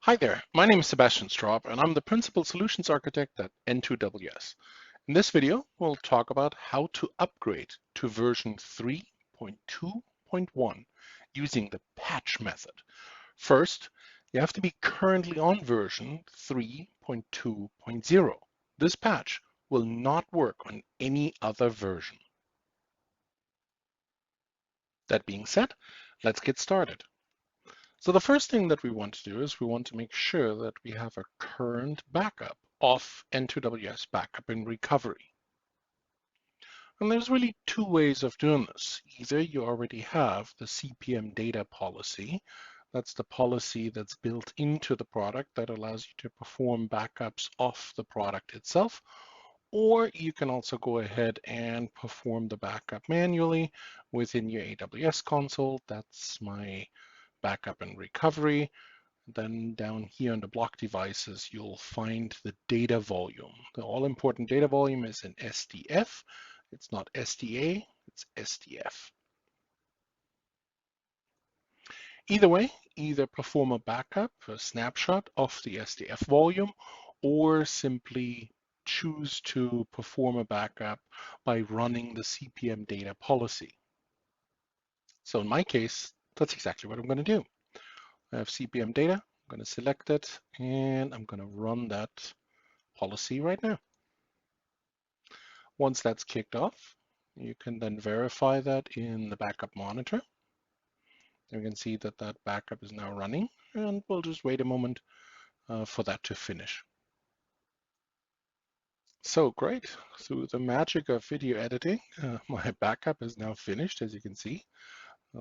Hi there, my name is Sebastian Straub and I'm the Principal Solutions Architect at N2WS. In this video, we'll talk about how to upgrade to version 3.2.1 using the patch method. First, you have to be currently on version 3.2.0. This patch will not work on any other version. That being said, let's get started. So the first thing that we want to do is we want to make sure that we have a current backup of N2WS Backup and Recovery. And there's really two ways of doing this. Either you already have the CPM data policy. That's the policy that's built into the product that allows you to perform backups of the product itself. Or you can also go ahead and perform the backup manually within your AWS console. That's my backup and recovery. Then down here on the block devices, you'll find the data volume. The all-important data volume is in SDF. It's not SDA, it's SDF. Either way, either perform a backup, a snapshot of the SDF volume, or simply choose to perform a backup by running the CPM data policy. So in my case, that's exactly what I'm going to do. I have CPM data. I'm going to select it and I'm going to run that policy right now. Once that's kicked off, you can then verify that in the backup monitor. You can see that that backup is now running, and we'll just wait a moment for that to finish. So great, through the magic of video editing, my backup is now finished, as you can see.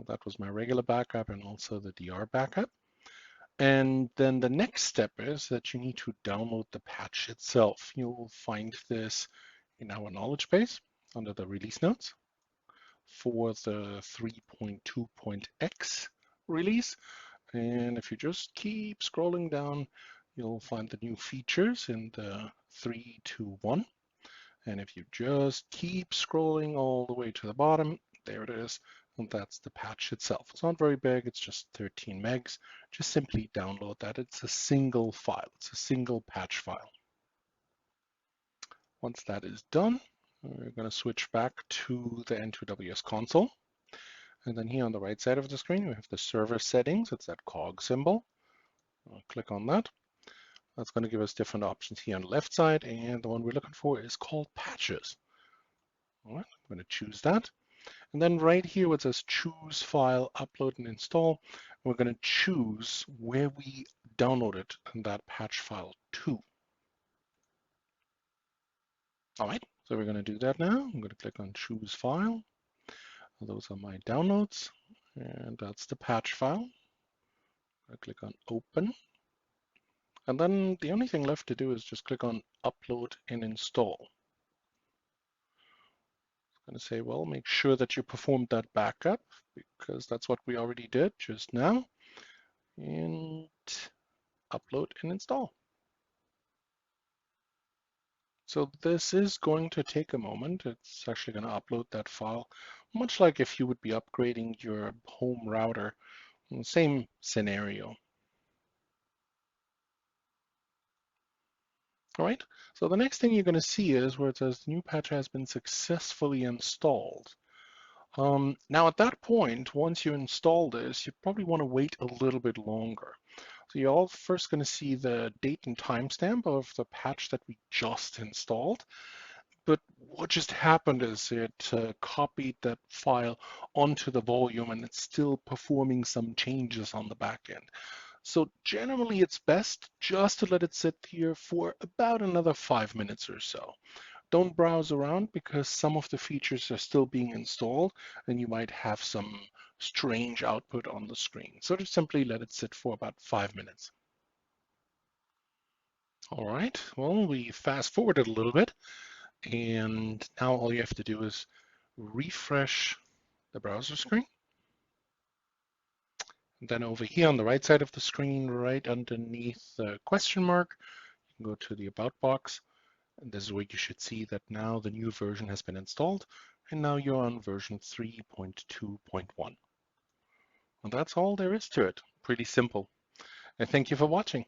That was my regular backup and also the DR backup. And then the next step is that you need to download the patch itself. You'll find this in our knowledge base under the release notes for the 3.2.x release. And if you just keep scrolling down, you'll find the new features in the 3.2.1. And if you just keep scrolling all the way to the bottom, there it is. And that's the patch itself. It's not very big, it's just 13 megs. Just simply download that. It's a single file, it's a single patch file. Once that is done, we're going to switch back to the N2WS console. And then here on the right side of the screen, we have the server settings. It's that cog symbol. I'll click on that. That's going to give us different options here on the left side. And the one we're looking for is called patches. All right, I'm going to choose that. And then right here where it says choose file, upload and install, we're going to choose where we downloaded that patch file to. All right, so we're going to do that now. I'm going to click on choose file. Those are my downloads, and that's the patch file. I click on open. And then the only thing left to do is just click on upload and install. I'm going to say, well, make sure that you performed that backup because that's what we already did just now. And upload and install. So this is going to take a moment. It's actually going to upload that file, much like if you would be upgrading your home router. Same scenario. All right, so the next thing you're going to see is where it says the new patch has been successfully installed. Now at that point, once you install this, you probably want to wait a little bit longer. So you're all first going to see the date and timestamp of the patch that we just installed. But what just happened is it copied that file onto the volume and it's still performing some changes on the back end. So generally it's best just to let it sit here for about another 5 minutes or so. Don't browse around because some of the features are still being installed and you might have some strange output on the screen. So just simply let it sit for about 5 minutes. All right, well, we fast forwarded a little bit and now all you have to do is refresh the browser screen. And then over here on the right side of the screen, right underneath the question mark, you can go to the About box. And this is where you should see that now the new version has been installed, and now you're on version 3.2.1. And that's all there is to it. Pretty simple. I thank you for watching.